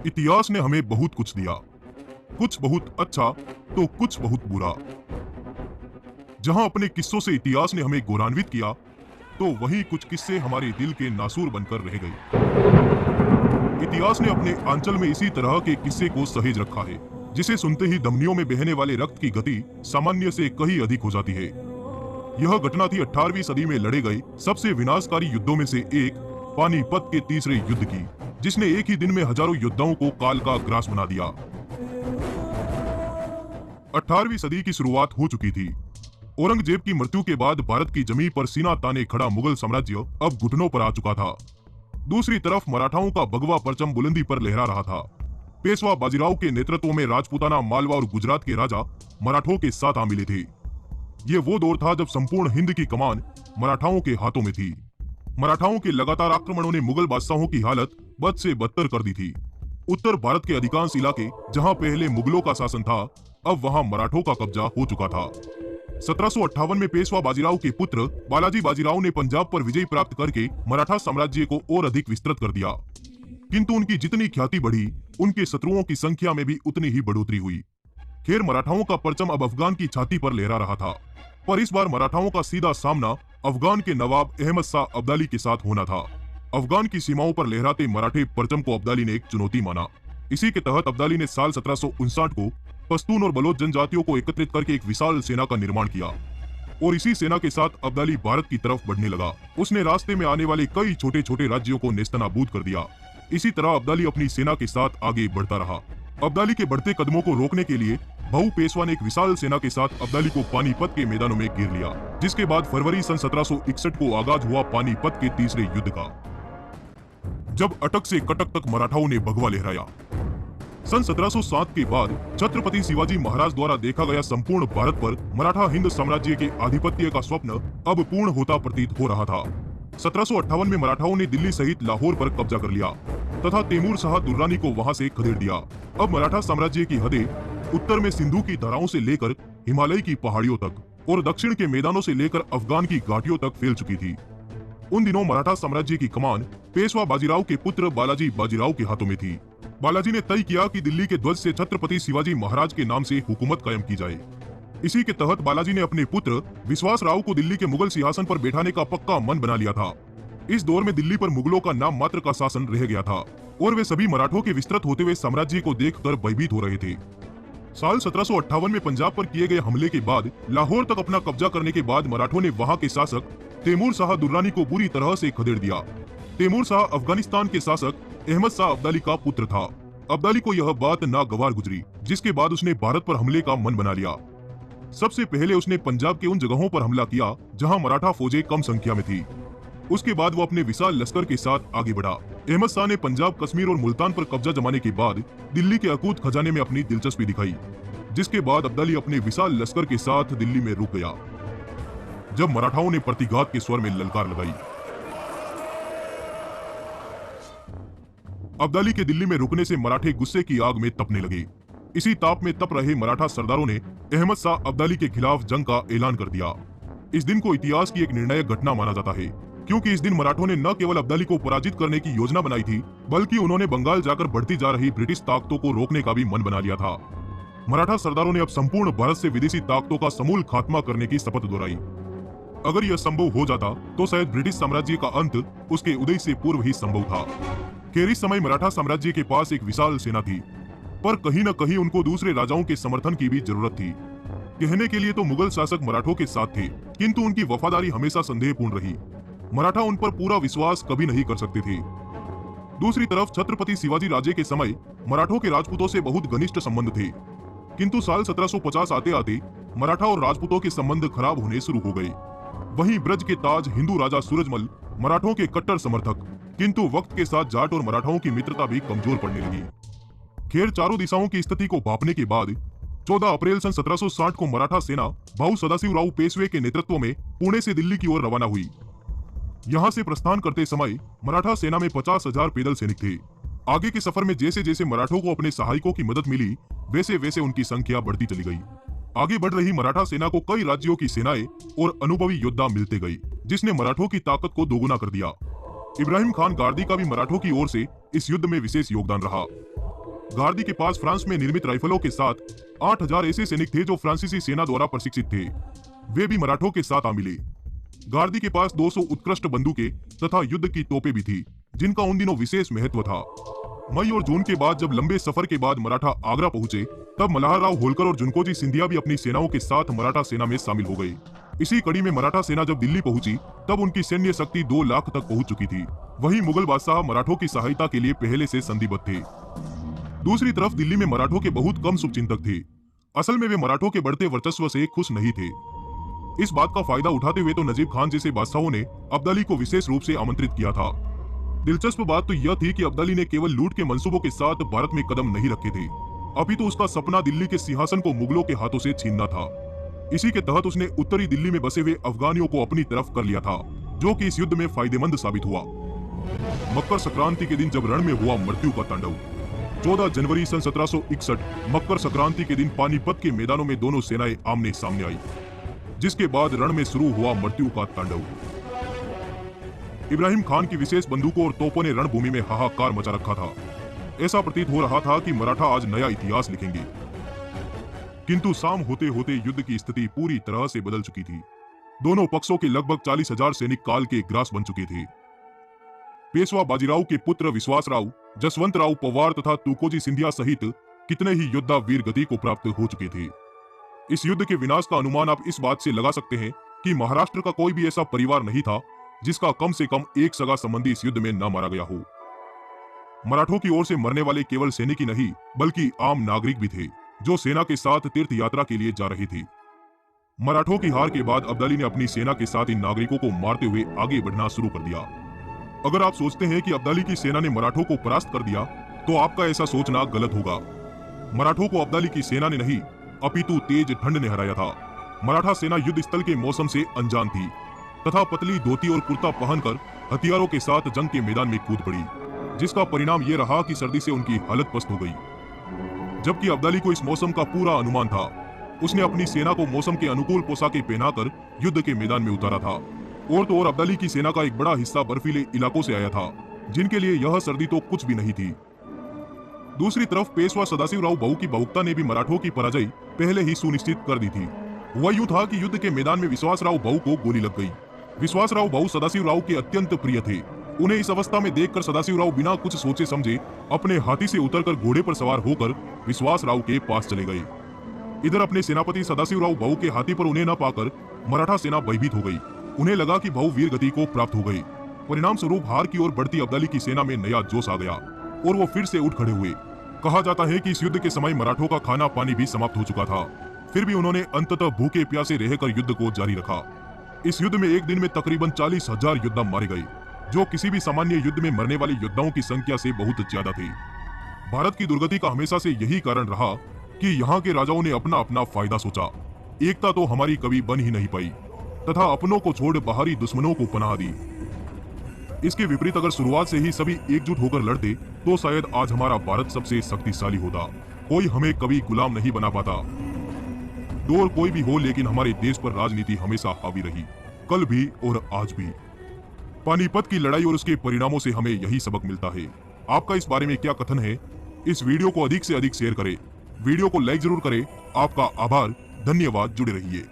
इतिहास ने हमें बहुत कुछ दिया, कुछ बहुत अच्छा तो कुछ बहुत बुरा। जहां अपने किस्सों से इतिहास ने हमें गौरवान्वित किया, तो वहीं कुछ किस्से हमारे दिल के नासूर बनकर रह गए। इतिहास ने अपने आंचल में इसी तरह के किस्से को सहेज रखा है, जिसे सुनते ही धमनियों में बहने वाले रक्त की गति सामान्य से कहीं अधिक हो जाती है। यह घटना थी 18वीं सदी में लड़े गए सबसे विनाशकारी युद्धों में से एक, पानीपत के तीसरे युद्ध की, जिसने एक ही दिन में हजारों योद्धाओं को काल का ग्रास बना दिया। 18वीं सदी की शुरुआत हो चुकी थी। औरंगजेब की मृत्यु के बाद भारत की जमीन पर सीना ताने खड़ा मुगल साम्राज्य अब घुटनों पर आ चुका था। दूसरी तरफ मराठाओं का भगवा परचम बुलंदी पर लहरा रहा था। पेशवा बाजीराव के नेतृत्व में राजपूताना, मालवा और गुजरात के राजा मराठों के साथ आ मिले थे। ये वो दौर था जब संपूर्ण हिंद की कमान मराठाओं के हाथों में थी। मराठाओं के लगातार आक्रमणों ने मुगल बादशाहों की हालत बद से बदतर कर दी थी। उत्तर भारत के अधिकांश इलाके जहां पहले मुगलों का शासन था, अब वहां मराठों का कब्जा हो चुका था। 1758 में पेशवा बाजीराव के पुत्र बालाजी बाजीराव ने पंजाब पर विजय प्राप्त करके मराठा साम्राज्य को और अधिक विस्तृत कर दिया। किंतु उनकी जितनी ख्याति बढ़ी, उनके शत्रुओं की संख्या में भी उतनी ही बढ़ोतरी हुई। खैर, मराठाओं का परचम अब अफगान की छाती पर लहरा रहा था, पर इस बार मराठाओं का सीधा सामना अफगान के नवाब अहमद शाह अब्दाली के साथ होना था। अफगान की सीमाओं पर लहराते मराठे परचम को अब्दाली ने एक चुनौती माना। इसी के तहत अब्दाली ने साल 1759 को पश्तून और बलोच जनजातियों को एकत्रित करके एक विशाल सेना का निर्माण किया और इसी सेना के साथ अब्दाली भारत की तरफ बढ़ने लगा। उसने रास्ते में आने वाले कई छोटे छोटे राज्यों को नेस्तनाबूद कर दिया। इसी तरह अब्दाली अपनी सेना के साथ आगे बढ़ता रहा। अब्दाली के बढ़ते कदमों को रोकने के लिए भाऊ पेशवा ने एक विशाल सेना के साथ अब्दाली को पानीपत के मैदानों में घेर लिया, जिसके बाद फरवरी सन 1761 को आगाज हुआ पानीपत के तीसरे युद्ध का, जब अटक से कटक तक मराठाओं ने भगवा लहराया। सन 1707 के बाद छत्रपति शिवाजी महाराज द्वारा देखा गया संपूर्ण भारत पर मराठा हिंद साम्राज्य के आधिपत्य का स्वप्न अब पूर्ण होता प्रतीत हो रहा था। 1758 में मराठाओं ने दिल्ली सहित लाहौर पर कब्जा कर लिया तथा तैमूर शाह दुर्रानी को वहां से खदेड़ दिया। अब मराठा साम्राज्य की हदें उत्तर में सिंधु की धाराओं से लेकर हिमालय की पहाड़ियों तक और दक्षिण के मैदानों से लेकर अफगान की घाटियों तक फैल चुकी थी। उन दिनों मराठा साम्राज्य की कमान पेशवा बाजीराव के पुत्र बालाजी बाजीराव के हाथों में थी। बालाजी ने तय किया कि दिल्ली के ध्वज से छत्रपति शिवाजी महाराज के नाम से हुकूमत कायम की जाए। इसी के तहत बालाजी ने अपने पुत्र विश्वास राव को दिल्ली के मुगल सिंहासन पर बैठाने का पक्का मन बना लिया था। इस दौर में दिल्ली पर मुगलों का नाम मात्र का शासन रह गया था और वे सभी मराठों के विस्तृत होते हुए साम्राज्य को देखकर भयभीत हो रहे थे। साल 1758 में पंजाब पर किए गए हमले के बाद लाहौर तक अपना कब्जा करने के बाद मराठों ने वहां के शासक तैमूर शाह दुर्रानी को बुरी तरह से खदेड़ दिया। तैमूर शाह अफगानिस्तान के शासक अहमद शाह अब्दाली का पुत्र था। अब्दाली को यह बात नागवार गुजरी, जिसके बाद उसने भारत पर हमले का मन बना लिया। सबसे पहले उसने पंजाब के उन जगहों पर हमला किया जहां मराठा फौजें कम संख्या में थी। उसके बाद वो अपने विशाल लश्कर के साथ आगे बढ़ा। अहमद शाह ने पंजाब, कश्मीर और मुल्तान पर कब्जा जमाने के बाद दिल्ली के अकूत खजाने में अपनी दिलचस्पी दिखाई, जिसके बाद अब्दाली अपने विशाल लश्कर के साथ दिल्ली में रुक गया। जब मराठाओं ने प्रतिघात के स्वर में ललकार लगाई, अब्दाली के दिल्ली में रुकने से मराठे गुस्से की आग में तपने लगे। इसी ताप में तप रहे मराठा सरदारों ने अहमद शाह अब्दाली के खिलाफ जंग का ऐलान कर दिया। इस दिन को इतिहास की एक निर्णायक घटना माना जाता है, क्योंकि इस दिन मराठों ने न केवल अब्दाली को पराजित करने की योजना बनाई थी, बल्कि उन्होंने बंगाल जाकर बढ़ती जा रही ब्रिटिश ताकतों को रोकने का भी मन बना लिया था। मराठा सरदारों ने अब संपूर्ण भारत से विदेशी ताकतों का समूल खात्मा करने की शपथ दोहराई। अगर यह संभव हो जाता तो शायद ब्रिटिश साम्राज्य का अंत उसके उदय से पूर्व ही संभव था। खैर, इस समय मराठा साम्राज्य के पास एक विशाल सेना थी, पर कहीं न कहीं उनको दूसरे राजाओं के समर्थन की भी जरूरत थी। कहने के लिए तो मुगल शासक मराठों के साथ थे, किंतु उनकी वफादारी हमेशा संदेहपूर्ण रही। मराठा उन पर पूरा विश्वास कभी नहीं कर सकते थे। दूसरी तरफ छत्रपति शिवाजी राजे के समय मराठों के राजपूतों से बहुत घनिष्ठ संबंध थे, किंतु साल 1750 आते आते मराठा और राजपूतों के संबंध खराब होने शुरू हो गए। वहीं ब्रज के ताज हिंदू राजा सूरजमल मराठों के कट्टर समर्थक, किंतु वक्त के साथ जाट और मराठाओं की मित्रता भी कमजोर पड़ने लगी। खैर, चारों दिशाओं की स्थिति को भांपने के बाद 14 अप्रैल सन 1760 को मराठा सेना भाऊ सदाशिवराव पेशवे के नेतृत्व में पुणे से दिल्ली की ओर रवाना हुई। यहाँ से प्रस्थान करते समय मराठा सेना में 50,000 पैदल सैनिक थे। आगे के सफर में जैसे जैसे मराठों को अपने सहायकों की मदद मिली, वैसे वैसे उनकी संख्या बढ़ती चली गई। आगे बढ़ रही मराठा सेना को कई राज्यों की सेनाएं और अनुभवी योद्धा मिलते गए, जिसने मराठों की ताकत को दोगुना कर दिया। इब्राहिम खान गार्दी का भी मराठों की ओर से इस युद्ध में विशेष योगदान रहा। गार्दी के पास फ्रांस में निर्मित राइफलों के साथ 8000 ऐसे सैनिक थे जो फ्रांसीसी सेना द्वारा प्रशिक्षित थे। वे भी मराठों के साथ आ मिले। गार्दी के पास 200 उत्कृष्ट बंदूकें तथा युद्ध की तोपें भी थी, जिनका उन दिनों विशेष महत्व था। मई और जून के बाद जब लंबे सफर के बाद मराठा आगरा पहुंचे, तब मल्हारराव होलकर और जुनकोजी सिंधिया भी अपनी सेनाओं के साथ मराठा सेना में शामिल हो गए। इसी कड़ी में मराठा सेना जब दिल्ली पहुंची, तब उनकी सैन्य शक्ति 2 लाख तक पहुंच चुकी थी। वहीं मुगल बादशाह मराठों की सहायता के लिए पहले से संधिबद्ध थे। दूसरी तरफ दिल्ली में मराठों के बहुत कम शुभचिंतक थे। असल में वे मराठों के बढ़ते वर्चस्व से खुश नहीं थे। इस बात का फायदा उठाते हुए तो नजीब खान जैसे बादशाहों ने अब्दाली को विशेष रूप से आमंत्रित किया था। दिलचस्प बात तो यह थी कि अब्दाली ने केवल लूट के मंसूबों के साथ भारत में कदम नहीं रखे थे, अपितु उसका सपना दिल्ली के सिंहासन को मुगलों के हाथों से छीनना था। इसी के तहत उसने उत्तरी दिल्ली में बसे हुए अफगानियों को अपनी तरफ कर लिया था, जो कि इस युद्ध में फायदेमंद साबित हुआ। मकर संक्रांति के दिन जब रण में हुआ मृत्यु का तांडव। 14 जनवरी सन 1761 मकर संक्रांति के दिन पानीपत के मैदानों में दोनों सेनाएं आमने सामने आई, जिसके बाद रण में शुरू हुआ मृत्यु का तांडव। इब्राहिम खान की विशेष बंदूकों और तोपों ने रणभूमि में हाहाकार मचा रखा था। ऐसा प्रतीत हो रहा था कि मराठा आज नया इतिहास लिखेंगे। किंतु शाम होते होते युद्ध की स्थिति पूरी तरह से बदल चुकी थी। दोनों पक्षों के लगभग 40,000 सैनिक काल के ग्रास बन चुके थे। पेशवा बाजीराव के पुत्र विश्वासराव, जसवंतराव पवार तथा तुकोजी सिंधिया सहित कितने ही योद्धा वीर गति को प्राप्त हो चुके थे। इस युद्ध के विनाश का अनुमान आप इस बात से लगा सकते हैं कि महाराष्ट्र का कोई भी ऐसा परिवार नहीं था जिसका कम से कम एक सगा संबंधी इस युद्ध में न मारा गया हो। मराठों की ओर से मरने वाले केवल सैनिक ही नहीं, बल्कि आम नागरिक भी थे, जो सेना के साथ तीर्थ यात्रा के लिए जा रहे थे। मराठों की हार के बाद अब्दाली ने अपनी सेना के साथ इन नागरिकों को मारते हुए आगे बढ़ना शुरू कर दिया। अगर आप सोचते हैं कि अब्दाली की सेना ने मराठों को परास्त कर दिया, तो आपका ऐसा सोचना गलत होगा। मराठों को अब्दाली की सेना ने नहीं, अपितु तेज ठंड ने हराया था। मराठा सेना युद्ध स्थल के मौसम से अनजान थी तथा पतली धोती और कुर्ता पहनकर हथियारों के साथ जंग के मैदान में कूद पड़ी, जिसका परिणाम ये रहा कि सर्दी से उनकी हालत पस्त हो गई। जबकि अब्दाली को इस मौसम का पूरा अनुमान था, उसने अपनी सेना को मौसम के अनुकूल पोशाकें पहनाकर युद्ध के मैदान में उतारा था। और तो और अब्दाली की सेना का एक बड़ा हिस्सा बर्फीले इलाकों से आया था, जिनके लिए यह सर्दी तो कुछ भी नहीं थी। दूसरी तरफ पेशवा सदाशिवराव बहु की बहुकता ने भी मराठों की पराजय पहले ही सुनिश्चित कर दी थी। वह यूं था कि युद्ध के मैदान में विश्वासराव बहु को गोली लग गई। विश्वासराव बहु सदाशिवराव के अत्यंत प्रिय थे। उन्हें इस अवस्था में देखकर सदाशिवराव बिना कुछ सोचे समझे अपने हाथी से उतरकर घोड़े पर सवार होकर विश्वासराव के पास चले गए। इधर अपने सेनापति सदाशिवराव बहु के हाथी पर उन्हें न पाकर मराठा सेना भयभीत हो गई। उन्हें लगा कि बहु वीर गति को प्राप्त हो गए। परिणाम स्वरूप हार की ओर बढ़ती अब्दाली की सेना में नया जोश आ गया और वो फिर से उठ खड़े हुए। कहा जाता है कि इस युद्ध के समय मराठों का खाना पानी भी समाप्त हो चुका था, फिर भी उन्होंने अंततः भूखे प्यासे रहकर युद्ध को जारी रखा। इस युद्ध में एक दिन में तकरीबन 40,000 योद्धा मारे गए, जो किसी भी सामान्य युद्ध में मरने वाले योद्धाओं की संख्या से बहुत ज्यादा थे। भारत की दुर्गति का हमेशा से यही कारण रहा कि यहाँ के राजाओं ने अपना अपना फायदा सोचा। एकता तो हमारी कभी बन ही नहीं पाई तथा अपनों को छोड़ बाहरी दुश्मनों को पनाह दी। इसके विपरीत अगर शुरुआत से ही सभी एकजुट होकर लड़ते, तो शायद आज हमारा भारत सबसे शक्तिशाली होता। कोई हमें कभी गुलाम नहीं बना पाता। दौर कोई भी हो, लेकिन हमारे देश पर राजनीति हमेशा हावी रही, कल भी और आज भी। पानीपत की लड़ाई और उसके परिणामों से हमें यही सबक मिलता है। आपका इस बारे में क्या कथन है? इस वीडियो को अधिक से अधिक शेयर करें, वीडियो को लाइक जरूर करें। आपका आभार, धन्यवाद, जुड़े रहिए।